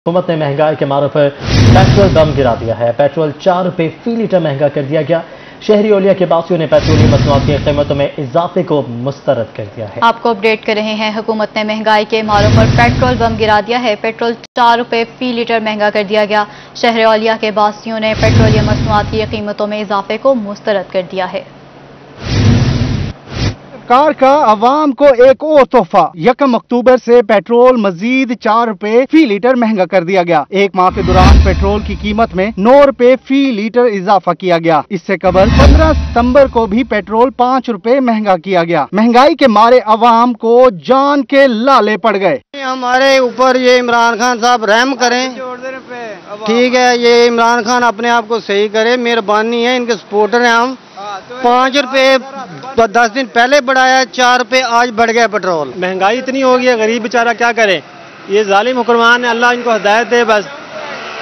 हुकूमत ने महंगाई के मारों पर पेट्रोल बम गिरा दिया है। पेट्रोल 4 रुपये फी लीटर महंगा कर दिया गया। शहरी ओलिया के बासियों ने पेट्रोलियम मसनूआत की कीमतों में इजाफे को मुस्तरद कर दिया है। आपको अपडेट कर रहे हैं। हुकूमत ने महंगाई के मारों पर पेट्रोल बम गिरा दिया है। पेट्रोल 4 रुपये फी लीटर महंगा कर दिया गया। शहरी ओलिया के बासियों ने पेट्रोलियम मसनूआत की कीमतों में इजाफे को मुस्तरद कर दिया है। सरकार का अवाम को एक और तोहफा। 1 अक्टूबर से पेट्रोल मजीद 4 रुपए फी लीटर महंगा कर दिया गया। एक माह के दौरान पेट्रोल की कीमत में 9 रुपए फी लीटर इजाफा किया गया। इससे कबल 15 सितंबर को भी पेट्रोल 5 रुपए महंगा किया गया। महंगाई के मारे अवाम को जान के लाले पड़ गए। हमारे ऊपर ये इमरान खान साहब रहम करें, ठीक है। ये इमरान खान अपने आप को सही करे, मेहरबानी है, इनके सपोर्टर हैं हम। 5 रुपए 10 दिन पहले बढ़ाया, 4 रुपए आज बढ़ गया पेट्रोल। महंगाई इतनी हो गई है, गरीब बेचारा क्या करे। ये जालिम हुक्मरान है, अल्लाह इनको हिदायत दे। बस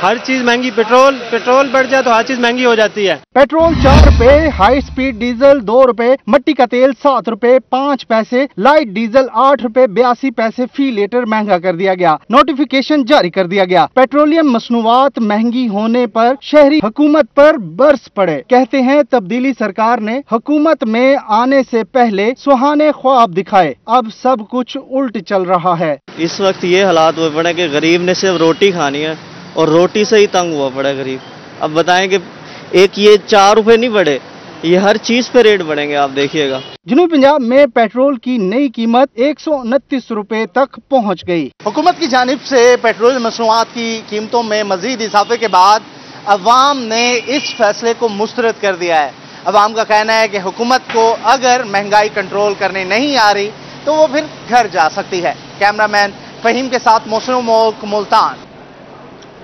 हर चीज महंगी, पेट्रोल बढ़ जाए तो हर चीज महंगी हो जाती है। पेट्रोल 4 रुपए, हाई स्पीड डीजल 2 रुपए, मट्टी का तेल 7 रुपए 5 पैसे, लाइट डीजल 8 रुपए 82 पैसे फी लीटर महंगा कर दिया गया। नोटिफिकेशन जारी कर दिया गया। पेट्रोलियम मसनूआत महंगी होने पर शहरी हुकूमत पर बरस पड़े। कहते हैं तब्दीली सरकार ने हुकूमत में आने से पहले सुहाने ख्वाब दिखाए, अब सब कुछ उल्ट चल रहा है। इस वक्त ये हालात हुए पड़े कि गरीब ने सिर्फ रोटी खानी है और रोटी से ही तंग हुआ पड़ा गरीब। अब बताएं कि एक ये 4 रुपए नहीं बढ़े, ये हर चीज पे रेट बढ़ेंगे, आप देखिएगा। जनूबी पंजाब में पेट्रोल की नई कीमत 129 रुपए तक पहुंच गई। हुकूमत की जानिब से पेट्रोल मसनूआत की कीमतों में मजीद इजाफे के बाद अवाम ने इस फैसले को मुस्तरद कर दिया है। अवाम का कहना है कि हुकूमत को अगर महंगाई कंट्रोल करने नहीं आ रही तो वो फिर घर जा सकती है। कैमरामैन फहीम के साथ मोहसिन मोक, मुल्तान।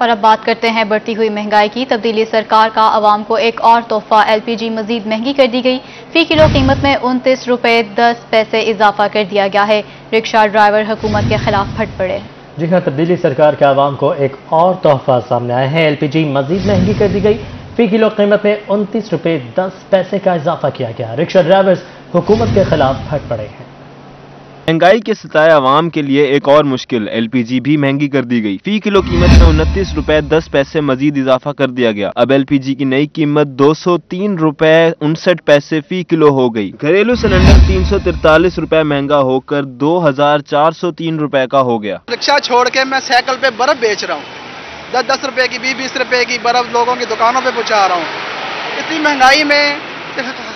और अब बात करते हैं बढ़ती हुई महंगाई की। तब्दीली सरकार का अवाम को एक और तोहफा। LPG मजीद महंगी कर दी गई। फी किलो कीमत में 29 रुपए 10 पैसे इजाफा कर दिया गया है। रिक्शा ड्राइवर हुकूमत के खिलाफ फट पड़े। जी हाँ, तब्दीली सरकार के अवाम को एक और तोहफा सामने आया है। LPG मजीद महंगी कर दी गई। फी किलो कीमत में 29 रुपए 10 पैसे का इजाफा किया गया। रिक्शा ड्राइवर्स हुकूमत के खिलाफ फट पड़े हैं। महंगाई के सताए अवाम के लिए एक और मुश्किल। LPG भी महंगी कर दी गई। फी किलो कीमत में 29 रुपए 10 पैसे मजीद इजाफा कर दिया गया। अब LPG की नई कीमत 203 रुपए 59 पैसे फी किलो हो गई। घरेलू सिलेंडर 343 रुपए महंगा होकर 2403 रुपए का हो गया। रिक्शा छोड़ के मैं साइकिल पे बर्फ बेच रहा हूँ। 10-10 रुपए की 20-20 रुपए की बर्फ लोगों की दुकानों पे पहुँचा रहा हूँ। इतनी महंगाई में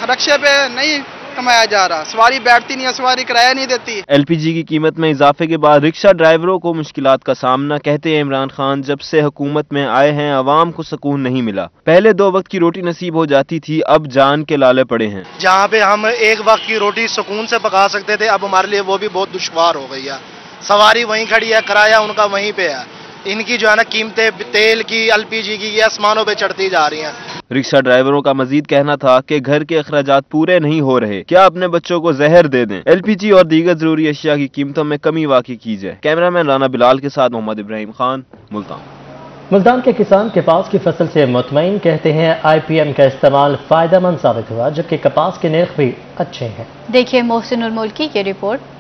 रिक्शे पे नहीं कमाया जा रहा, सवारी बैठती नहीं है, सवारी किराया नहीं देती। LPG की कीमत में इजाफे के बाद रिक्शा ड्राइवरों को मुश्किलात का सामना। कहते हैं इमरान खान जब से हुकूमत में आए हैं अवाम को सुकून नहीं मिला। पहले 2 वक्त की रोटी नसीब हो जाती थी, अब जान के लाले पड़े हैं। जहाँ पे हम एक वक्त की रोटी सुकून से पका सकते थे, अब हमारे लिए वो भी बहुत दुश्वार हो गई है। सवारी वहीं खड़ी है, किराया उनका वहीं पे है। इनकी जो है ना कीमतें तेल की, LPG की, ये आसमानों पे चढ़ती जा रही हैं। रिक्शा ड्राइवरों का मजीद कहना था कि घर के अखराजात पूरे नहीं हो रहे, क्या अपने बच्चों को जहर दे दें। LPG और दीगर जरूरी अशिया की कीमतों में कमी वाक़ई की जाए। कैमरामैन राना बिलाल के साथ मोहम्मद इब्राहिम खान, मुल्तान। मुल्तान के किसान कपास की फसल से मुतमईन। कहते हैं IPM का इस्तेमाल फायदेमंद साबित हुआ, जबकि कपास के नर्ख भी अच्छे हैं। देखिए मोहसिन उल मुल्क की ये रिपोर्ट।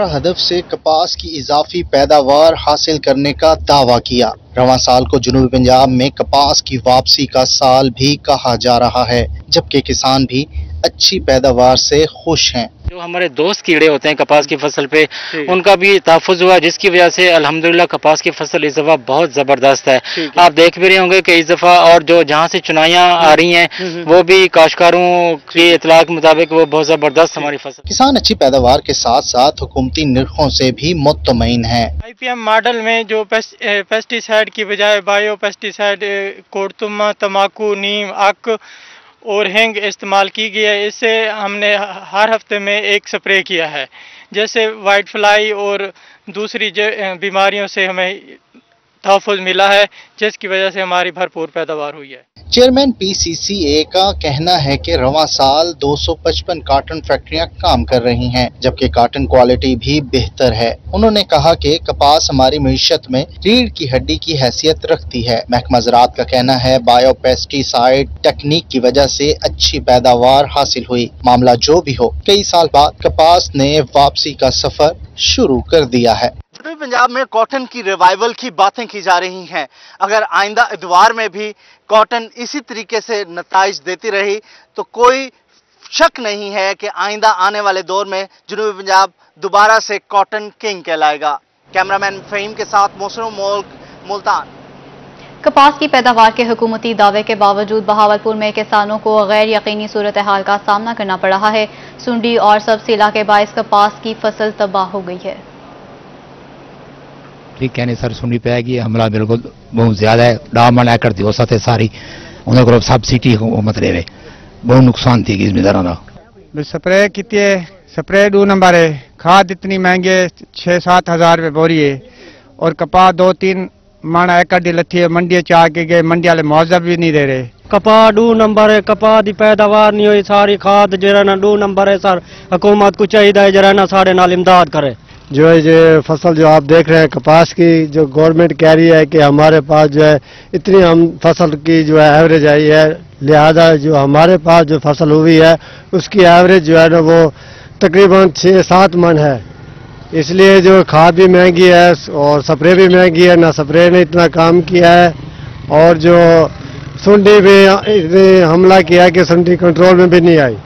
हदफ से कपास की इजाफी पैदावार हासिल करने का दावा किया। रवां साल को जनूबी पंजाब में कपास की वापसी का साल भी कहा जा रहा है, जबकि किसान भी अच्छी पैदावार से खुश हैं। जो हमारे दोस्त कीड़े होते हैं कपास की फसल पे, उनका भी तहफ़्फ़ुज़ हुआ, जिसकी वजह से अल्हम्दुलिल्लाह कपास की फसल इस दफ़ा बहुत ज़बरदस्त है। आप देख भी रहे होंगे कि इस दफ़ा और जो जहाँ से चुनाइयाँ आ रही हैं वो भी काश्तकारों की इतला के मुताबिक वो बहुत ज़बरदस्त हमारी फसल। किसान अच्छी पैदावार के साथ साथ हुकूमती निर्खों से भी मुतमईन है। IPM मॉडल में जो पेस्टिसाइड की बजाय बायो पेस्टिसाइड कोड़तुमा, तम्बाकू, नीम, अक और हेंग इस्तेमाल की गई है, इससे हमने हर हफ्ते में एक स्प्रे किया है। जैसे वाइट फ्लाई और दूसरी बीमारियों से हमें तहफ़्फ़ुज़ मिला है, जिसकी वजह से हमारी भरपूर पैदावार हुई है। चेयरमैन PCCA का कहना है कि रवां साल 255 काटन फैक्ट्रियां काम कर रही हैं, जबकि काटन क्वालिटी भी बेहतर है। उन्होंने कहा कि कपास हमारी मईशत में रीढ़ की हड्डी की हैसियत रखती है। महकमा ज़राअत का कहना है बायो पेस्टिसाइड टेक्निक की वजह से अच्छी पैदावार हासिल हुई। मामला जो भी हो, कई साल बाद कपास ने वापसी का सफर शुरू कर दिया है। जनूबी पंजाब में कॉटन की रिवाइवल की बातें की जा रही हैं। अगर आइंदा इतवार में भी कॉटन इसी तरीके से नताइज देती रही तो कोई शक नहीं है कि आइंदा आने वाले दौर में जनूबी पंजाब दोबारा से कॉटन किंग कहलाएगा। कैमरामैन फहीम के साथ मोहसिन मोल्क, मुल्तान। कपास की पैदावार के हुकूमती दावे के बावजूद बहावलपुर में किसानों को गैर यकीनी सूरत हाल का सामना करना पड़ रहा है। सुंडी और सबसिला के बायस कपास की फसल तबाह हो गई है। ठीक कहने सर सुनी पैगी हमला बिल्कुल बहुत ज्यादा है। डामन एकड़ थी औसत है सारी उन्हें को सब्सिडी हुकूमत ले बहुत नुकसान थी जिम्मेदारों का। स्प्रे की स्प्रे 2 नंबर है। खाद इतनी महंगी है 6-7 हज़ार रुपये बोरी है और कपास 2-3 मन एकड़ दी लथी है। मंडी चाह के गए मंडी वाले मुआवजा भी नहीं दे रहे। कपास 2 नंबर है। कपास की पैदावार नहीं हुई सारी खाद जरा ना 2 नंबर है सर। हुकूमत को चाहिए जरा ना साढ़े नाल इमदाद करे। जो है जो फसल जो आप देख रहे हैं कपास की जो गवर्नमेंट कह रही है कि हमारे पास जो है इतनी हम फसल की जो है एवरेज आई है, लिहाजा जो हमारे पास जो फसल हुई है उसकी एवरेज जो है ना वो तकरीबन 6-7 मन है। इसलिए जो खाद भी महंगी है और स्प्रे भी महंगी है। ना स्प्रे ने इतना काम किया है और जो सुंडी भी इतने हमला किया कि सुंडी कंट्रोल में भी नहीं आई।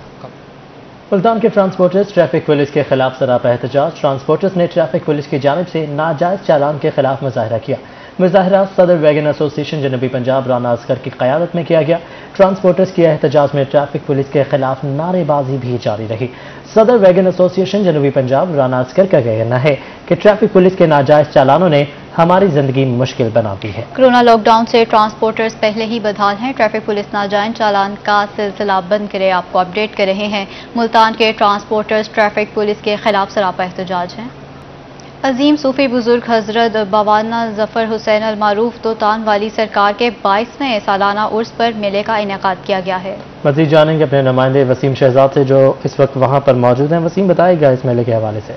मुल्तान के ट्रांसपोर्टर्स ट्रैफिक पुलिस के खिलाफ सरापा एहतजाज। ट्रांसपोर्टर्स ने ट्रैफिक पुलिस की जानिब से नाजायज चालान के खिलाफ मुजाहरा किया। मुजाहरा सदर वैगन एसोसिएशन जनूबी पंजाब राना असगर की क़यादत में किया गया। ट्रांसपोर्टर्स के एहतजाज में ट्रैफिक पुलिस के खिलाफ नारेबाजी भी जारी रही। सदर वैगन एसोसिएशन जनूबी पंजाब राना असगर का कहना है कि ट्रैफिक पुलिस के नाजायज चालानों ने हमारी जिंदगी मुश्किल बना दी है। कोरोना लॉकडाउन से ट्रांसपोर्टर्स पहले ही बदहाल हैं। ट्रैफिक पुलिस नाजायज चालान का सिलसिला बंद करे आपको अपडेट कर रहे हैं। मुल्तान के ट्रांसपोर्टर्स ट्रैफिक पुलिस के खिलाफ सरापा एहतजाज हैं। अजीम सूफी बुजुर्ग हजरत बावाना जफर हुसैन अल मारूफ तोतान वाली सरकार के 22वें सालाना उर्स पर मेले का इनेकाद किया गया है। मजीद जानेंगे अपने नुमाइंदे वसीम शहजाद से जो इस वक्त वहां पर मौजूद हैं। वसीम बताएगा इस मेले के हवाले से।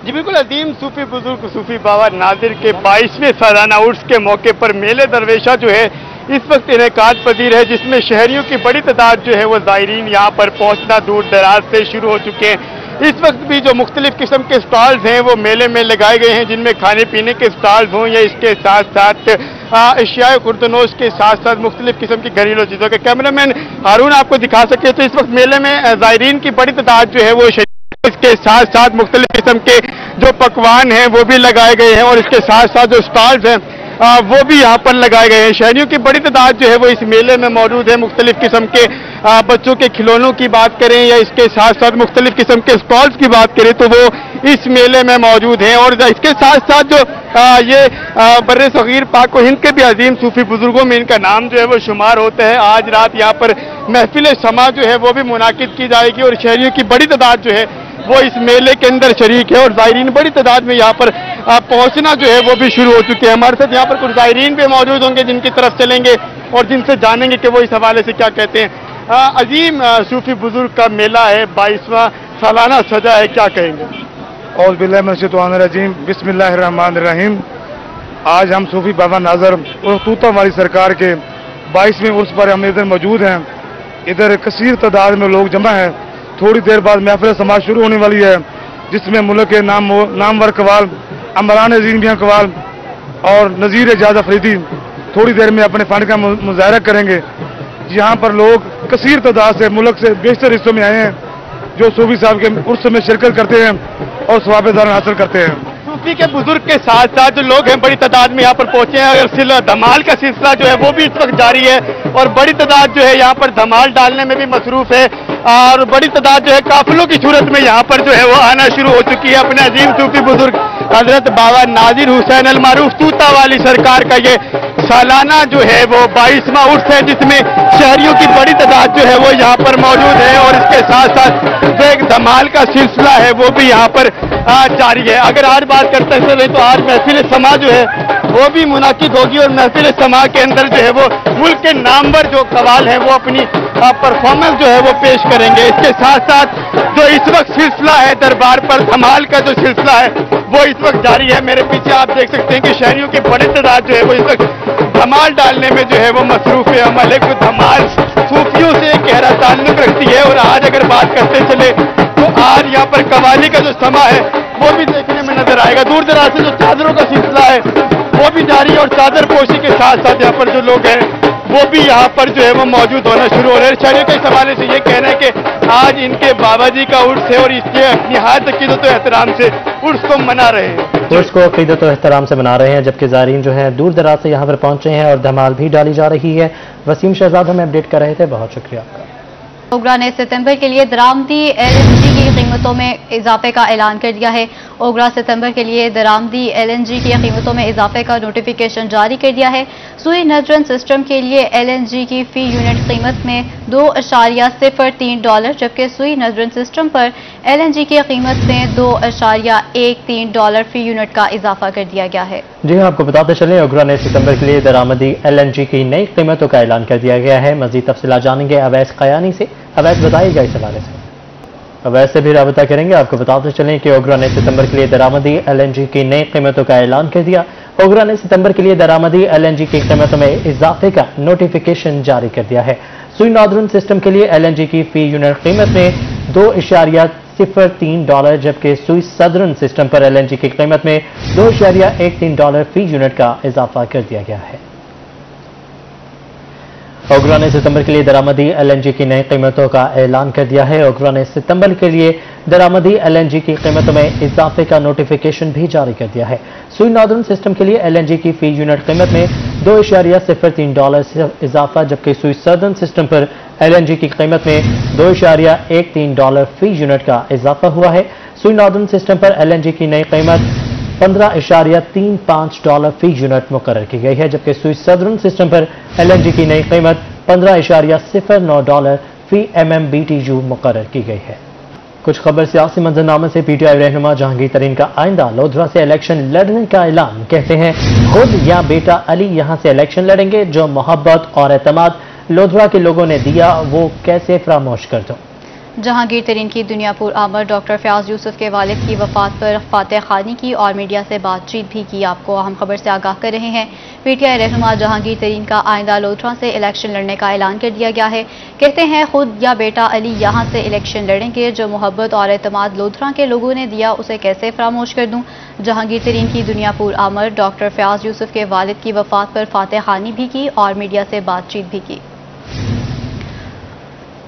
जी बिल्कुल, अजीम सूफी बुजुर्ग सूफी बाबा नादिर के 22वें सालाना उर्स के मौके पर मेले दरवेशा जो है इस वक्त इनेकाद पजीर है, जिसमें शहरियों की बड़ी तादाद जो है वो ज़ायरीन यहाँ पर पहुँचना दूर दराज से शुरू हो चुके हैं। इस वक्त भी जो मुख्तलिफ किस्म के स्टॉल्स हैं वो मेले में लगाए गए हैं, जिनमें खाने पीने के स्टॉल्स हों या इसके साथ साथ एशियाई खुर्दनोश के साथ साथ मुख्तलिफ किस्म की घरेलू चीज़ों के। कैमरामैन हारून आपको दिखा सके तो इस वक्त मेले में ज़ायरीन की बड़ी तादाद जो है वो इसके साथ साथ मुख्तलिफ किस्म के जो पकवान हैं वो भी लगाए गए हैं और इसके साथ साथ जो स्टॉल्स हैं वो भी यहाँ पर लगाए गए हैं। शहरियों की बड़ी तादाद जो है वो इस मेले में मौजूद है। मुख्तलिफ किस्म के बच्चों के खिलौनों की बात करें या इसके साथ साथ मुख्तलिफ किस्म के स्टॉल्स की बात करें तो वो इस मेले में मौजूद हैं। और इसके साथ साथ जो ये बर्रे सगीर पाक व हिंद के भी अजीम सूफी बुजुर्गों में इनका नाम जो है वो शुमार होता है। आज रात यहाँ पर महफिल समा जो है वो भी मुनाकिद की जाएगी और शहरियों की बड़ी तादाद जो है वो इस मेले के अंदर शरीक है और ज़ायरीन बड़ी तादाद में यहाँ पर पहुंचना जो है वो भी शुरू हो चुके हैं। हमारे साथ यहाँ पर कुछ ज़ायरीन भी मौजूद होंगे जिनकी तरफ चलेंगे और जिनसे जानेंगे कि वो इस हवाले से क्या कहते हैं। अजीम सूफी बुजुर्ग का मेला है, 22वां सालाना सजा है, क्या कहेंगे? औज़ बिल्लाहि मिनश शैतानिर रजीम, बिस्मिल्लाहिर रहमानिर रहीम। आज हम सूफी बाबा नाज़र और तूता वाली सरकार के 22वें उर्स पर हम इधर मौजूद हैं। इधर कसीर तादाद में लोग जमा हैं। थोड़ी देर बाद महफिल समाज शुरू होने वाली है, जिसमें मुल्क के नामवर कवाल अमरान अजीम मियां कवाल और नज़ीर एजाज अफरीदी थोड़ी देर में अपने फन का मुजाहरा करेंगे। यहाँ पर लोग कसीर तादाद से मुल्क से बेशतर हिस्सों में आए हैं जो सूफी साहब के उर्स में शिरकत करते हैं और सवाब-ए-ज़ान हासिल करते हैं। सूफी के बुजुर्ग के साथ साथ जो लोग हैं बड़ी तादाद में यहाँ पर पहुंचे हैं और धमाल का सिलसिला जो है वो भी इस वक्त जारी है और बड़ी तादाद जो है यहाँ पर धमाल डालने में भी मसरूफ है और बड़ी तादाद जो है काफिलों की सूरत में यहाँ पर जो है वो आना शुरू हो चुकी है। अपने अजीम सूफी बुजुर्ग हजरत बाबा नाजिर हुसैन अल मारूफ तूता वाली सरकार का ये सालाना जो है वो 22वां उर्स है, जिसमें शहरियों की बड़ी तादाद जो है वो यहाँ पर मौजूद है और इसके साथ साथ जो एक धमाल का सिलसिला है वो भी यहाँ पर जारी है। अगर आज बात करते चले तो आज महफिल समा जो है वो भी मुनाकिद होगी और महफिल समा के अंदर जो है वो मुल्क के नामवर जो कवाल है वो अपनी परफॉर्मेंस जो है वो पेश करेंगे। इसके साथ साथ जो इस वक्त सिलसिला है दरबार पर धमाल का जो सिलसिला है वो इस वक्त जारी है। मेरे पीछे आप देख सकते हैं कि शहरियों की बड़ी तादाद जो है वो इस वक्त धमाल डालने में जो है वो मसरूफ है। हमारे को धमाल सूफियों से एक गहरा ताल्लुक रखती है और आज अगर बात करते चले तो आज यहाँ पर कवाली का जो समा है वो भी देखने में नजर आएगा। दूर दराज से जो चादरों का सिलसिला है वो भी जारी है और चादर पोशी के साथ साथ यहाँ पर जो लोग हैं वो भी यहाँ पर जो है वो मौजूद होना शुरू हो रहे हैं। शहरियों के इस हवाले से ये कहना है कि आज इनके बाबा जी का उर्स है और इसके निहायत अकीदत और एहतराम से उर्स को मना रहे हैं। उर्स को अकीदत और एहतराम से मना रहे हैं, जबकि ज़ायरीन जो है दूर दराज से यहाँ पर पहुंचे हैं और धमाल भी डाली जा रही है। वसीम शहजाद हमें अपडेट कर रहे थे, बहुत शुक्रिया आपका। ओगरा ने सितंबर के लिए दरामदी LNG की कीमतों में इजाफे का ऐलान कर दिया है। ओगरा सितंबर के लिए दरामदी LNG की कीमतों में इजाफे का नोटिफिकेशन जारी कर दिया है। सुई नजरन सिस्टम के लिए LNG की फी यूनिट कीमत में $2.03, जबकि सुई नजरन सिस्टम पर LNG की कीमत में $2.13 फी यूनिट का इजाफा कर दिया गया है। जी हाँ, आपको बताते चलें ओगरा ने सितंबर के लिए दरामदी LNG की नई कीमतों का ऐलान कर दिया गया है। मजीद तफसीलात जानेंगे अवैस खयानी से। अवैस बताइएगा इस हवाले से। अवैस से भी राबता करेंगे। आपको बताते चलें कि ओगरा ने सितंबर के लिए दरामदी LNG की नई कीमतों का ऐलान कर दिया। ओगरा ने सितंबर के लिए दरामदी LNG की कीमतों में इजाफे का नोटिफिकेशन जारी कर दिया है। सुई नॉर्दर्न सिस्टम के लिए LNG की फी यूनिट कीमत में $2.03, जबकि सुई सदर्न सिस्टम पर LNG की कीमत में $2.13 फी यूनिट का इजाफा कर दिया गया है। ओगरा ने सितंबर के लिए दरामदी LNG की नई कीमतों का ऐलान कर दिया है। ओगरा ने सितंबर के लिए दरामदी LNG की कीमतों में इजाफे का नोटिफिकेशन भी जारी कर दिया है। सुई नॉर्दर्न सिस्टम के लिए LNG की फी यूनिट कीमत में $2.03 से इजाफा, जबकि सुई सदर्न सिस्टम पर LNG की कीमत में $2.13 फी यूनिट का इजाफा हुआ है। सुई नॉर्दर्न सिस्टम पर LNG की नई कीमत $15.35 फी यूनिट मुकर्रर की गई है, जबकि सुई सदर्न सिस्टम पर LNG की नई कीमत $15.09 फी MMBTU मुकर्रर की गई है। कुछ खबर सियासी मंजरनामे से। PTI रहनुमा जहांगीर तरीन का आइंदा लोधरा से इलेक्शन लड़ने का ऐलान। कहते हैं खुद या बेटा अली यहां से इलेक्शन लड़ेंगे। जो मोहब्बत और एतमाद लोधरा के लोगों ने दिया वो कैसे फरामोश कर दो। जहांगीर तरीन की दुनियापुर आमर डॉक्टर फयाज यूसुफ के वालिद की वफात पर फातह खानी की और मीडिया से बातचीत भी की। आपको अहम खबर से आगाह कर रहे हैं। PTI रहनुमा जहांगीर तरीन का आइंदा लोधरा से इलेक्शन लड़ने का ऐलान कर दिया गया है। कहते हैं खुद या बेटा अली यहां से इलेक्शन लड़ेंगे। जो मोहब्बत और एतमाद लोधरा के लोगों ने दिया उसे कैसे फरामोश कर दूं। जहांगीर तरीन की दुनियापुर आमर डॉक्टर फयाज यूसुफ के वालिद की वफात पर फातह खानी भी की और मीडिया से बातचीत भी की।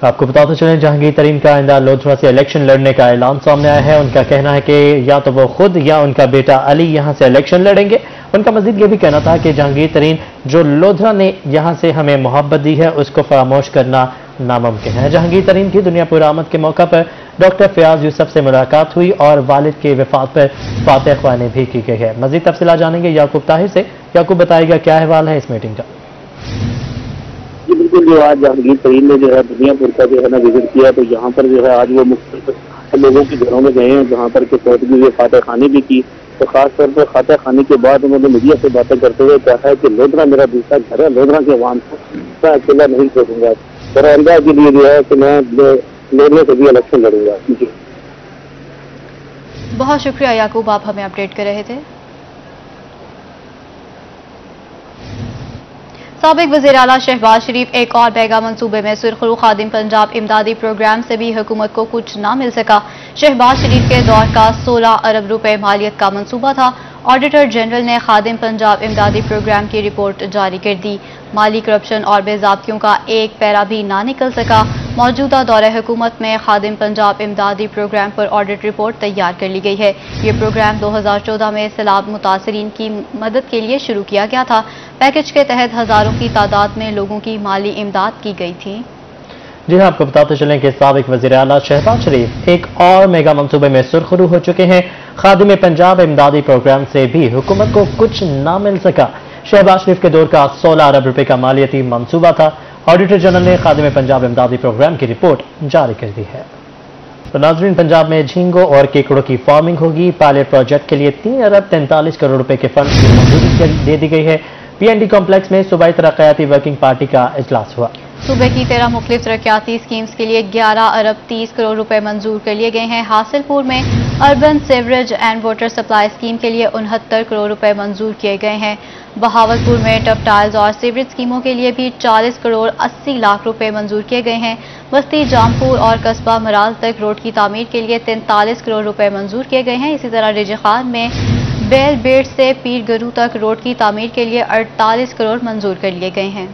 आपको बताते चलें जहांगीर तरीन का आइंदा लोधरा से इलेक्शन लड़ने का ऐलान सामने आया है। उनका कहना है कि या तो वो खुद या उनका बेटा अली यहां से इलेक्शन लड़ेंगे। उनका मजीद ये भी कहना था कि जहांगीर तरीन जो लोधरा ने यहां से हमें मोहब्बत दी है उसको फरामोश करना नामुमकिन है। जहांगीर तरीन की दुनियापुर आमद के मौका पर डॉक्टर फयाज यूसुफ से मुलाकात हुई और वालिद के वफात पर फातह ख्वानी भी की गई है। मजीद तफसीलात जानेंगे याकूब ताहिर से। याकूब बताएगा क्या अहवाल है इस मीटिंग का। बिल्कुल, जो आज जहांगीर तरीन ने जो है दुनियापुर का जो है ना विजिट किया, तो यहाँ पर जो है आज वो मुख्तलिफ लोगों के घरों में गए हैं जहाँ पर के फौतगी हुए फातह खानी भी की। तो खास तौर पर फातह खानी के बाद उन्होंने मीडिया से बातें करते हुए कहा है कि लोधरा मेरा दूसरा घर है, लोधरा के अवाम को मैं अकेला नहीं छोड़ूंगा और आइंदा के लिए जो है कि मैं लोधरा से भी इलेक्शन लड़ूंगा। बहुत शुक्रिया याकूब, आप हमें अपडेट कर रहे थे। साबिक वज़ीर आला शहबाज शरीफ एक और बैगा मंसूबे में सुरखरू खादिम पंजाब इमदादी प्रोग्राम से भी हुकूमत को कुछ ना मिल सका। शहबाज शरीफ के दौर का 16 अरब रुपए मालियत का मंसूबा था। ऑडिटर जनरल ने खादिम पंजाब इमदादी प्रोग्राम की रिपोर्ट जारी कर दी। माली करप्शन और बेज़ाब्तियों का एक पैरा भी ना निकल सका। मौजूदा दौरे हुकूमत में खादिम पंजाब इमदादी प्रोग्राम पर ऑडिट रिपोर्ट तैयार कर ली गई है। ये प्रोग्राम 2014 में सैलाब मुतासरीन की मदद के लिए शुरू किया गया था। पैकेज के तहत हजारों की तादाद में लोगों की माली इमदाद की गई थी। जी हाँ, आपको बताते चलें कि साबिक वज़ीर आला शहबाज शरीफ एक और मेगा मंसूबे में सुरखरू हो चुके हैं। खादिम पंजाब इमदादी प्रोग्राम से भी हुकूमत को कुछ ना मिल सका। शहबाज शरीफ के दौर का 16 अरब रुपए का मालियती मंसूबा था। ऑडिटर जनरल ने खादिम पंजाब इमदादी प्रोग्राम की रिपोर्ट जारी कर दी है। तो नाज़रीन, पंजाब में झींगों और केकड़ों की फार्मिंग होगी। पायलट प्रोजेक्ट के लिए 3 अरब 43 करोड़ रुपए के फंड की मंजूरी दे दी गई है। PND कॉम्प्लेक्स में सूबाई तरक्याती वर्किंग पार्टी का इजलास हुआ। صوبے کی 13 मुख्तलिफ तरक्याती स्कीम्स के लिए 11 अरब 30 करोड़ रुपए मंजूर कर लिए गए हैं। हासिलपुर में urban sewerage and water supply scheme के लिए 69 करोड़ रुपए मंजूर किए गए हैं। बहावलपुर में टफ टाइल्स और सीवरेज स्कीमों के लिए भी 40 करोड़ 80 लाख रुपए मंजूर किए गए हैं। बस्ती जामपुर और कस्बा मराल तक रोड की तामीर के लिए 43 करोड़ रुपए मंजूर किए गए हैं। इसी तरह रिजखान में बेल बेट से पीर गरू तक रोड की तामीर के लिए 48 करोड़ मंजूर कर लिए गए हैं।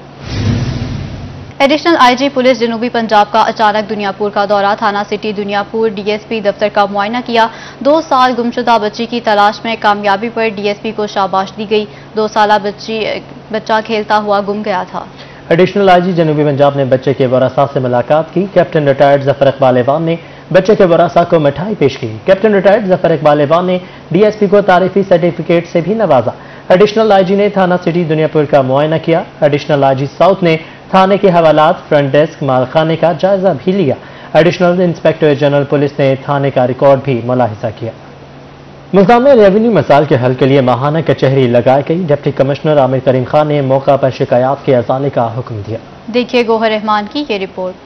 एडिशनल आईजी पुलिस जनूबी पंजाब का अचानक दुनियापुर का दौरा, थाना सिटी दुनियापुर डीएसपी दफ्तर का मुआयना किया। 2 साल गुमशुदा बच्ची की तलाश में कामयाबी पर डीएसपी को शाबाश दी गई। 2 साल बच्चा खेलता हुआ गुम गया था। एडिशनल आईजी जनूबी पंजाब ने बच्चे के वरासा से मुलाकात की। कैप्टन रिटायर्ड जफर इकबाल ऐवान ने बच्चे के वरासा को मिठाई पेश की। कैप्टन रिटायर्ड जफर इकबाल ऐवान ने डीएसपी को तारीफी सर्टिफिकेट से भी नवाजा। एडिशनल आईजी ने थाना सिटी दुनियापुर का मुआयना किया। एडिशनल आईजी साउथ ने थाने के हवालात, फ्रंट डेस्क, मालखाने का जायजा भी लिया। एडिशनल इंस्पेक्टर जनरल पुलिस ने थाने का रिकॉर्ड भी मुलाहिजा किया। मुल्तान में रेवेन्यू मसाइल के हल के लिए माहाना कचहरी लगाई गई। डिप्टी कमिश्नर आमिर करीम खान ने मौका पर शिकायत के अजाले का हुक्म दिया। देखिए गौहर रहमान की ये report.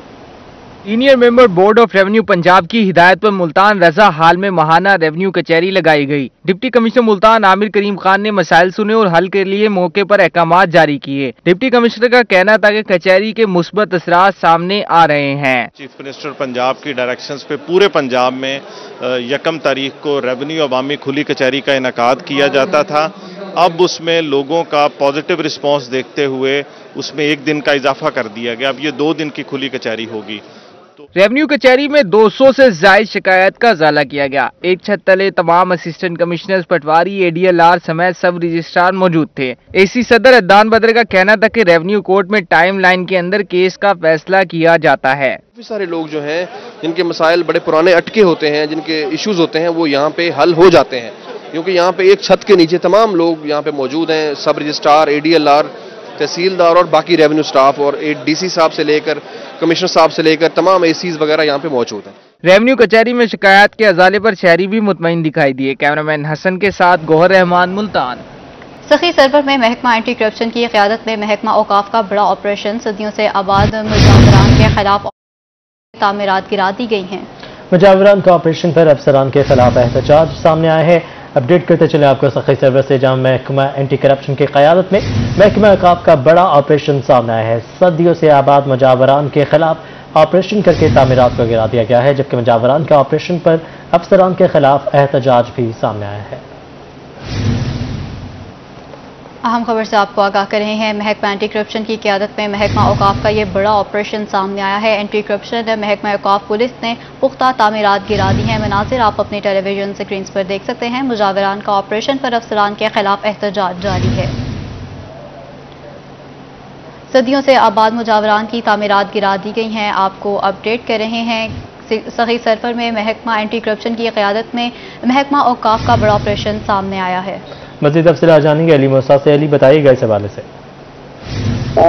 Senior member board of revenue Punjab की हिदायत पर मुल्तान रजा हाल में माहाना रेवेन्यू कचहरी लगाई गई। डिप्टी कमिश्नर मुल्तान आमिर करीम खान ने मसाइल सुने और हल के लिए मौके पर अहकामात जारी किए। डिप्टी कमिश्नर का कहना था कि कचहरी के मुस्बत असरात सामने आ रहे हैं। चीफ मिनिस्टर पंजाब की डायरेक्शंस पे पूरे पंजाब में 1 तारीख को रेवेन्यू अवामी खुली कचहरी का इनेकाद किया जाता था। अब उसमें लोगों का पॉजिटिव रिस्पॉन्स देखते हुए उसमें 1 दिन का इजाफा कर दिया गया। अब ये 2 दिन की खुली कचहरी होगी। रेवेन्यू कचहरी में 200 से ज्यादा शिकायत का इजाला किया गया। एक छत तले तमाम असिस्टेंट कमिश्नर्स, पटवारी, एडीएलआर समेत सब रजिस्ट्रार मौजूद थे। एसी सदर अदनान बदर का कहना था कि रेवेन्यू कोर्ट में टाइम लाइन के अंदर केस का फैसला किया जाता है। काफी सारे लोग जो हैं जिनके मसाइल बड़े पुराने अटके होते हैं, जिनके इश्यूज होते हैं, वो यहाँ पे हल हो जाते हैं, क्योंकि यहाँ पे एक छत के नीचे तमाम लोग यहाँ पे मौजूद हैं। सब रजिस्ट्रार, एडीएलआर, तहसीलदार और बाकी रेवेन्यू स्टाफ और डीसी साहब से लेकर कमिश्नर साहब से लेकर तमाम एसीज वगैरह यहाँ पे मौजूद हैं। रेवेन्यू कचहरी में शिकायत के अजाले पर शहरी भी मुतमईन दिखाई दिए। कैमरामैन हसन के साथ गौहर रहमान, मुल्तान। सखी सरवर में महकमा एंटी करप्शन की क़यादत में महकमा औकाफ का बड़ा ऑपरेशन, सदियों से आबाद मुजावरान के खिलाफ तामीरात गिरा दी गई हैं। मुजावरान का ऑपरेशन पर अफसरान के खिलाफ एहतजाज सामने आया है। अपडेट करते चले आपको सखी सर्वर से, जहां महकमा एंटी करप्शन की क़यादत में महकमा औकाफ का बड़ा ऑपरेशन सामने आया है। सदियों से आबाद मुजावरान के खिलाफ ऑपरेशन करके तामीरात को गिरा दिया गया है, जबकि मुजावरान का ऑपरेशन पर अफसरान के खिलाफ एहतजाज भी सामने आया है। अहम खबर से आपको आगाह कर रहे हैं। महकमा एंटी करप्शन की क़यादत में महकमा औकाफ का ये बड़ा ऑपरेशन सामने आया है। एंटी करप्शन महकमा औकाफ पुलिस ने पुख्ता तामीरात गिरा दी हैं। मनाजिर आप अपनी टेलीविजन स्क्रीन पर देख सकते हैं। मुजावरान का ऑपरेशन पर अफसरान के खिलाफ एहतजाज जारी है। सदियों से आबाद मुजावरान की तामीरात गिरा दी गई हैं। आपको अपडेट कर रहे हैं। सही सरवर में महकमा एंटी करप्शन की क़यादत में महकमा औकाफ का बड़ा ऑपरेशन सामने आया है। मज़ीद तफसीलात जानेंगे अली मूसा से। अली, बताइएगा इस हवाले से।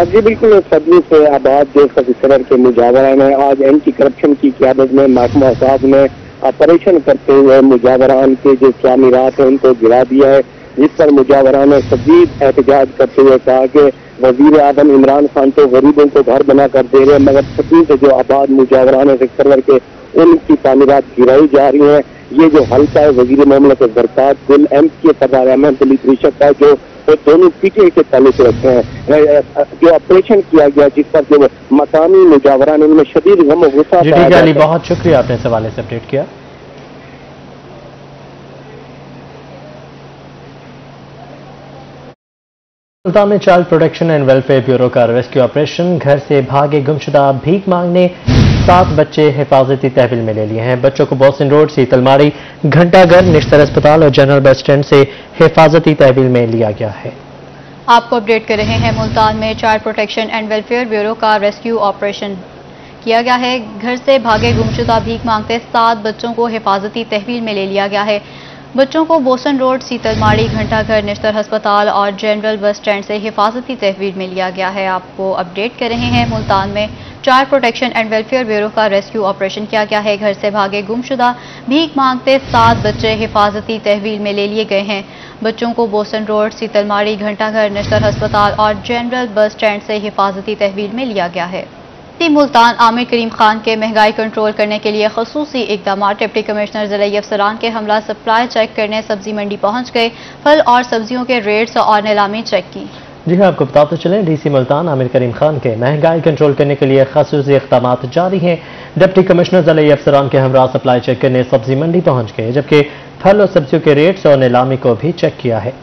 जी बिल्कुल, सदियों से आबाद जो सखी सरवर के मुजावरान है, आज एंटी करप्शन की क़यादत में महकमा औकाफ ने ऑपरेशन करते हुए मुजावरान के जो तामीरात हैं उनको गिरा दिया है, जिस पर मुजावरान ने शदीद एहतजाज करते हुए कहा कि वजीर आजम इमरान खान तो गरीबों को घर बना कर दे रहे हैं, मगर सदियों से जो आबाद मुजावरान है सखी सरवर के, उनकी तामीरात गिराई जा रही हैं। ये जो हल्का है वजीर मामला बरकत गुल एमपी सरदार अहमद अली त्रिशक का, जो वो दोनों पीटीआई के ताल्लुक रखते हैं, जो ऑपरेशन किया गया जिस पर जो मकामी मुजावरान उनमें शदीद गम गुस्सा। जी ठीक है अली, बहुत शुक्रिया, आपने इस हवाले से अपडेट किया। मुल्तान में child protection and welfare bureau का रेस्क्यू ऑपरेशन। घर से भागे गुमशुदा भीख मांगने 7 बच्चे हिफाजती तहवील में ले लिए हैं। बच्चों को बोसन रोड, सीतलमारी, घंटाघर, निश्तर अस्पताल और जनरल बस स्टैंड से हिफाजती तहवील में लिया गया है। आपको अपडेट कर रहे हैं। मुल्तान में child protection and welfare bureau का रेस्क्यू ऑपरेशन किया गया है। घर से भागे गुमशुदा भीख मांगते 7 बच्चों को हिफाजती तहवील में ले लिया गया है। बच्चों को बोसन रोड, सीतलमाड़ी, घंटाघर, निश्तर अस्पताल और जनरल बस स्टैंड से हिफाजती तहवील में लिया गया है। आपको अपडेट कर रहे हैं। मुल्तान में child protection and welfare bureau का रेस्क्यू ऑपरेशन किया गया है। घर से भागे गुमशुदा भीख मांगते 7 बच्चे हिफाजती तहवील में ले लिए गए हैं। बच्चों को बोसन रोड, सीतलमाड़ी, घंटाघर, निश्तर अस्पताल और जनरल बस स्टैंड से हिफाजती तहवील में लिया गया है। मुल्तान आमिर करीम खान के महंगाई कंट्रोल करने के लिए खसूसी इकदाम। डिप्टी कमिश्नर ज़िला अफसरान के हमला सप्लाई चेक करने सब्जी मंडी पहुंच गए, फल और सब्जियों के रेट्स और नीलामी चेक की। जी हाँ, आपको बताते चलें, डीसी मुल्तान आमिर करीम खान के महंगाई कंट्रोल करने के लिए खसूसी इकदाम जारी हैं। डिप्टी कमिश्नर ज़िला अफसरान के हमरा सप्लाई चेक करने सब्जी मंडी पहुंच गए, जबकि फल और सब्जियों के रेट्स और नीलामी को भी चेक किया है।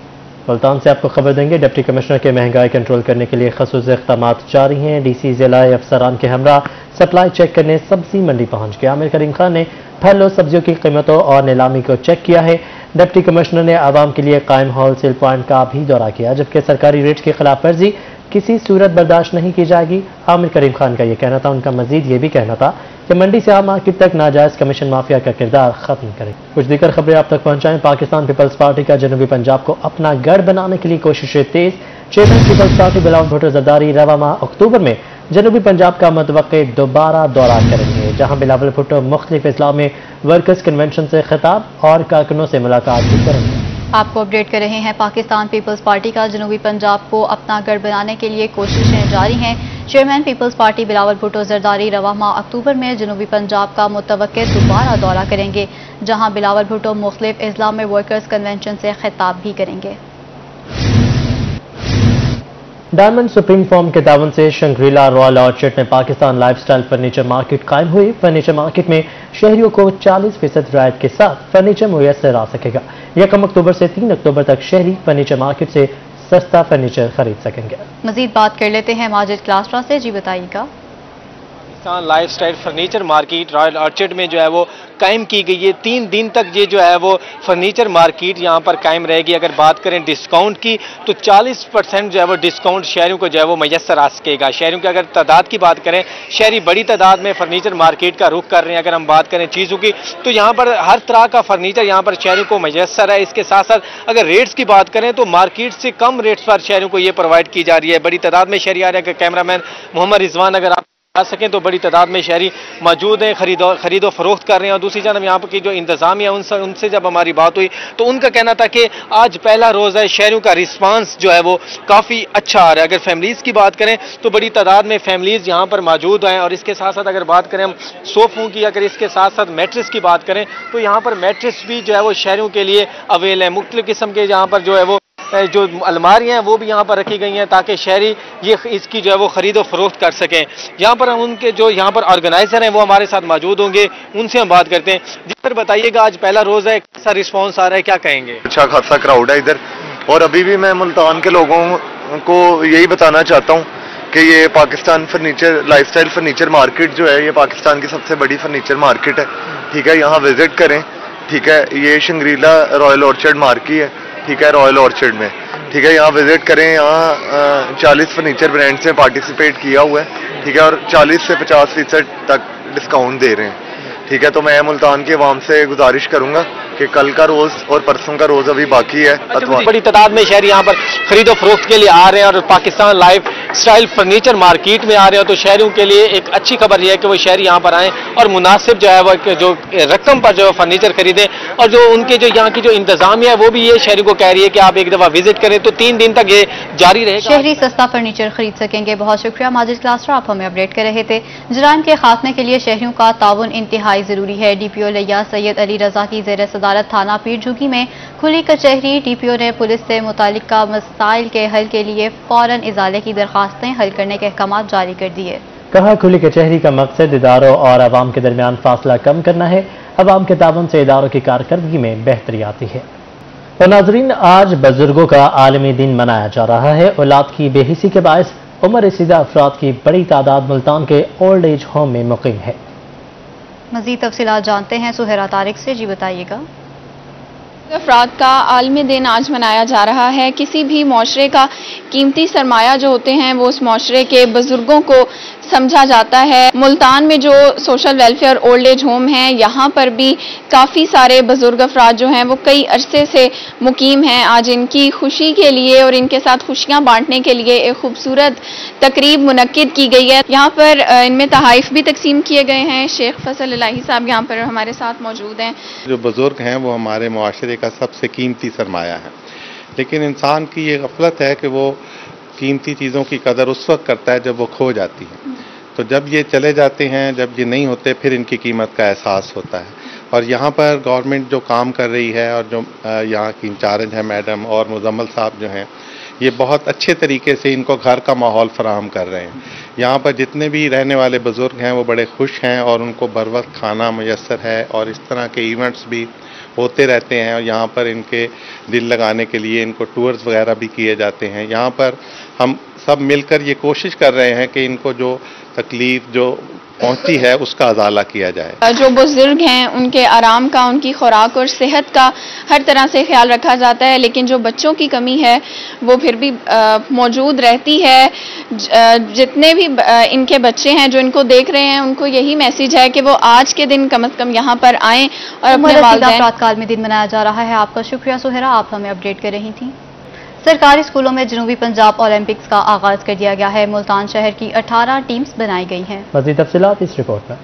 मुल्तान से आपको खबर देंगे, डिप्टी कमिश्नर के महंगाई कंट्रोल करने के लिए खसूसी इक़दाम जारी हैं। डीसी ज़िला अफसरान के हमरा सप्लाई चेक करने सब्जी मंडी पहुंच गए। आमिर करीम खान ने फल और सब्जियों की कीमतों और नीलामी को चेक किया है। डिप्टी कमिश्नर ने आवाम के लिए कायम होलसेल पॉइंट का भी दौरा किया, जबकि सरकारी रेट की खिलाफ वर्जी किसी सूरत बर्दाश्त नहीं की जाएगी। आमिर करीम खान का यह कहना था। उनका मजीद ये भी कहना था कि मंडी से आम मार्केट तक नाजायज कमीशन माफिया का किरदार खत्म करें। कुछ दीगर खबरें आप तक पहुंचाएं। पाकिस्तान पीपल्स पार्टी का जनूबी पंजाब को अपना गढ़ बनाने के लिए कोशिशें तेज। Chairman Peoples Party Bilawal Bhutto Zardari रवा माह अक्टूबर में जनूबी पंजाब का मुतवक्के दोबारा दौरा करेंगे, जहां बिलावल भुट्टो मुख्तलिफ इस्लाह में वर्कर्स कन्वेंशन से खिताब और कारकुनों से मुलाकात भी करेंगे। आपको अपडेट कर रहे हैं। पाकिस्तान पीपल्स पार्टी का जनूबी पंजाब को अपना गढ़ बनाने के लिए कोशिशें जारी हैं। Chairman Peoples Party Bilawal Bhutto Zardari रवा माह अक्टूबर में जनूबी पंजाब का मुतवक्के दोबारा दौरा करेंगे, जहां बिलावल भुट्टो मुख्तलिफ इस्लाह में वर्कर्स कन्वेंशन से खिताब भी करेंगे। डायमंड सुप्रीम फॉर्म के तावन से शंग्रीला रॉयल ऑर्चिड में पाकिस्तान लाइफस्टाइल फर्नीचर मार्केट कायम हुई। फर्नीचर मार्केट में शहरियों को 40% रियायत के साथ फर्नीचर मुयस्सर आ सकेगा। 1 अक्टूबर से 3 अक्टूबर तक शहरी फर्नीचर मार्केट से सस्ता फर्नीचर खरीद सकेंगे। मजीद बात कर लेते हैं माजिद क्लास्ट्रा से। जी बताइएगा। Pakistan lifestyle furniture market royal orchid में जो है वो कायम की गई है। 3 दिन तक ये जो है वो फर्नीचर मार्केट यहाँ पर कायम रहेगी। अगर बात करें डिस्काउंट की तो 40% जो है वो डिस्काउंट शहरियों को जो है वो मैसर आ सकेगा। शहरियों की अगर तादाद की बात करें, शहरी बड़ी तादाद में फर्नीचर मार्केट का रुख कर रहे हैं। अगर हम बात करें चीज़ों की तो यहाँ पर हर तरह का फर्नीचर यहाँ पर शहरियों को मैसर है। इसके साथ साथ अगर रेट्स की बात करें तो मार्केट से कम रेट्स पर शहरियों को ये प्रोवाइड की जा रही है। बड़ी तादाद में शहरी आ रहे हैं। कैमरामैन मोहम्मद रिजवान अगर आप आ सकें तो बड़ी तादाद में शहरी मौजूद हैं, खरीदो फरोख्त कर रहे हैं। और दूसरी जानब यहाँ पर की जो इंतजामिया उनसे जब हमारी बात हुई तो उनका कहना था कि आज पहला रोज़ है, शहरियों का रिस्पांस जो है वो काफ़ी अच्छा आ रहा है। अगर फैमिलीज़ की बात करें तो बड़ी तादाद में फैमिलीज़ यहाँ पर मौजूद हैं। और इसके साथ साथ अगर बात करें हम सोफ़ों की, अगर इसके साथ साथ मैट्रेस की बात करें तो यहाँ पर मैट्रेस भी जो है वो शहरियों के लिए अवेल है। मुख्तलिफ किस्म के यहाँ पर जो है वो जो अलमारियां हैं वो भी यहाँ पर रखी गई हैं ताकि शहरी ये इसकी जो है वो खरीदो फरोख्त कर सकें। यहाँ पर हम उनके जो यहाँ पर ऑर्गेनाइजर हैं वो हमारे साथ मौजूद होंगे, उनसे हम बात करते हैं। जी सर बताइएगा, आज पहला रोज़ है, कैसा रिस्पॉन्स आ रहा है, क्या कहेंगे? अच्छा खासा क्राउड है इधर। और अभी भी मैं मुल्तान के लोगों को यही बताना चाहता हूँ कि ये Pakistan furniture lifestyle furniture market जो है ये पाकिस्तान की सबसे बड़ी फर्नीचर मार्केट है। ठीक है, यहाँ विजिट करें। ठीक है, ये शंग्रीला रॉयल ऑर्चिड मार्केट है। ठीक है, रॉयल ऑर्चिड में। ठीक है, यहाँ विजिट करें। यहाँ 40 फर्नीचर ब्रांड्स ने पार्टिसिपेट किया हुआ है। ठीक है, और 40 से 50% तक डिस्काउंट दे रहे हैं। ठीक है, तो मैं मुल्तान के अवाम से गुजारिश करूंगा कि कल का रोज और परसों का रोज अभी बाकी है। बड़ी तादाद में शहरी यहाँ पर खरीदो फरोख्त के लिए आ रहे हैं और Pakistan life style furniture market में आ रहे हैं। तो शहरियों के लिए एक अच्छी खबर यह है कि वो शहरी यहाँ पर आएँ और मुनासिब जो है वो जो रकम पर जो फर्नीचर खरीदें। और जो उनके जो यहाँ की जो इंतजामिया है वो भी ये शहरी को कह रही है कि आप एक दफा विजिट करें। तो 3 दिन तक ये जारी रहेगा, शहरी सस्ता फर्नीचर खरीद सकेंगे। बहुत शुक्रिया माजिद क्लास्ट्रा, आप हमें अपडेट कर रहे थे। जराइम के खात्मे के लिए शहरियों का ताउन इंतहाई जरूरी है। डीपीओ लिया सैयद अली रजा की ज़ेर सदारत थाना पीर झुगी में खुली कचहरी। डीपीओ ने पुलिस से मुतालिका मसाइल के हल के लिए फौरन इजाले की दरखास्तें हल करने के अहकाम जारी कर दिए। कहा, खुली कचहरी का मकसद इदारों और आवाम के दरमियान फासला कम करना है। आवाम के ताउन से इदारों की कारकर्दगी में बेहतरी आती है। तो नाजरीन, आज बुजुर्गों का आलमी दिन मनाया जा रहा है। औलाद की बेहिसी के बायस उम्र रसीदा अफराद की बड़ी तादाद मुल्तान के ओल्ड एज होम में मुकीम है। मजीद तफसीलात जानते हैं सुहेरा तारिक से। जी बताइएगा। अफराद का आलमी दिन आज मनाया जा रहा है। किसी भी माशरे का कीमती सरमाया जो होते हैं वो उस माशरे के बुजुर्गों को समझा जाता है। मुल्तान में जो social welfare old age home हैं, यहाँ पर भी काफ़ी सारे बुजुर्ग अफराद जो हैं वो कई अरसे से मुकीम हैं। आज इनकी खुशी के लिए और इनके साथ खुशियाँ बांटने के लिए एक खूबसूरत तकरीब मुनक्किद की गई है। यहाँ पर इनमें तहाइफ भी तकसीम किए गए हैं। शेख फजल इलाही साहब यहाँ पर हमारे साथ मौजूद हैं। जो बुजुर्ग हैं वो हमारे मुआशरे का सबसे कीमती सरमाया है, लेकिन इंसान की ये गफलत है कि वो कीमती चीज़ों की कदर उस वक्त करता है जब वो खो जाती है। तो जब ये चले जाते हैं, जब ये नहीं होते, फिर इनकी कीमत का एहसास होता है। और यहाँ पर गवर्नमेंट जो काम कर रही है और जो यहाँ की इंचार्ज है मैडम और मुजम्मल साहब जो हैं, ये बहुत अच्छे तरीके से इनको घर का माहौल फराहम कर रहे हैं। यहाँ पर जितने भी रहने वाले बुज़ुर्ग हैं वो बड़े खुश हैं और उनको बर वक्त खाना मुयस्सर है और इस तरह के इवेंट्स भी होते रहते हैं। और यहाँ पर इनके दिल लगाने के लिए इनको टूर्स वगैरह भी किए जाते हैं। यहाँ पर हम सब मिलकर ये कोशिश कर रहे हैं कि इनको जो तकलीफ जो पहुंचती है उसका अजाला किया जाए। जो बुजुर्ग हैं उनके आराम का, उनकी खुराक और सेहत का हर तरह से ख्याल रखा जाता है, लेकिन जो बच्चों की कमी है वो फिर भी मौजूद रहती है। जितने भी इनके बच्चे हैं जो इनको देख रहे हैं, उनको यही मैसेज है कि वो आज के दिन कम से कम यहाँ पर आएं और अपने वालिदैन। प्रातःकाल में दिन मनाया जा रहा है। आपका शुक्रिया सुहेरा, आप हमें अपडेट कर रही थी। सरकारी स्कूलों में जनूबी पंजाब ओलंपिक्स का आगाज कर दिया गया है। मुल्तान शहर की 18 टीम्स बनाई गई हैं। मज़ीद तफसीलात इस रिपोर्ट में।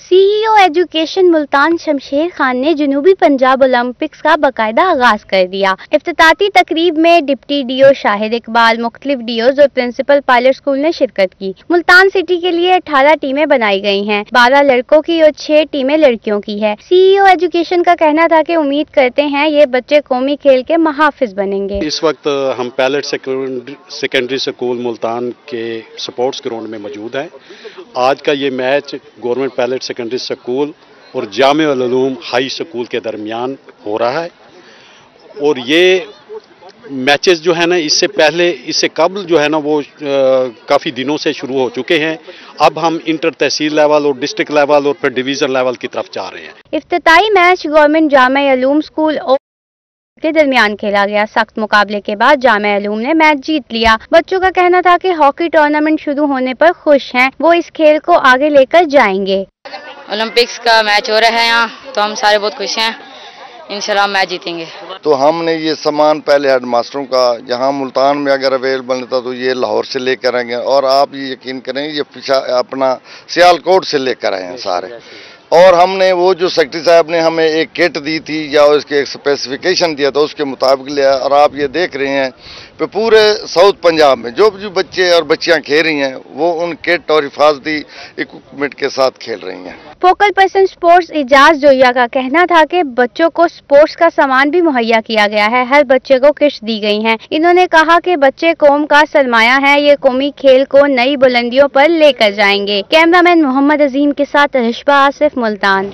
CEO एजुकेशन मुल्तान शमशेर खान ने जनूबी पंजाब ओलंपिक्स का बाकायदा आगाज कर दिया। इफ्तिताती तकरीब में डिप्टी DO शाहिद इकबाल, मुख्तलिफ DOs और प्रिंसिपल पायलट स्कूल ने शिरकत की। मुल्तान सिटी के लिए 18 टीमें बनाई गई हैं। 12 लड़कों की और 6 टीमें लड़कियों की है। CEO एजुकेशन का कहना था कि उम्मीद करते हैं ये बच्चे कौमी खेल के महाफिज बनेंगे। इस वक्त हम पायलट सेकेंडरी स्कूल मुल्तान के स्पोर्ट्स ग्राउंड में मौजूद हैं। आज का ये match government pilot secondary school और जामे उल उलूम हाई स्कूल के दरमियान हो रहा है। और ये मैचेस जो है ना, इससे कबल जो है ना वो काफ़ी दिनों से शुरू हो चुके हैं। अब हम इंटर तहसील लेवल और डिस्ट्रिक्ट लेवल और फिर डिवीज़न लेवल की तरफ जा रहे हैं। इफ्तिताई मैच गवर्नमेंट जामे उलूम स्कूल और के दरमियान खेला गया। सख्त मुकाबले के बाद जामे उलूम ने मैच जीत लिया। बच्चों का कहना था कि हॉकी टूर्नामेंट शुरू होने पर खुश हैं, वो इस खेल को आगे लेकर जाएंगे। ओलंपिक्स का मैच हो रहा है यहाँ, तो हम सारे बहुत खुश हैं। इंशाल्लाह मैच जीतेंगे। तो हमने ये सामान पहले हेड मास्टरों का यहाँ मुल्तान में अगर अवेलेबल था तो ये लाहौर से लेकर आएंगे, और आप ये यकीन करें ये अपना सियालकोट से लेकर आए हैं सारे। और हमने वो जो सेक्रेटरी साहब ने हमें एक किट दी थी या उसके एक स्पेसिफिकेशन दिया था उसके मुताबिक लिया। और आप ये देख रहे हैं कि पूरे साउथ पंजाब में जो बच्चे और बच्चियां खेल रही हैं वो उन किट और हिफाजती इक्विपमेंट के साथ खेल रही हैं। Focal person sports Ijaz Joya का कहना था कि बच्चों को स्पोर्ट्स का सामान भी मुहैया किया गया है। हर बच्चे को किश्त दी गई है। इन्होंने कहा कि बच्चे कौम का सरमाया है, ये कौमी खेल को नई बुलंदियों पर लेकर जाएंगे। कैमरामैन मोहम्मद अजीम के साथ रिशबा आसिफ, मुल्तान।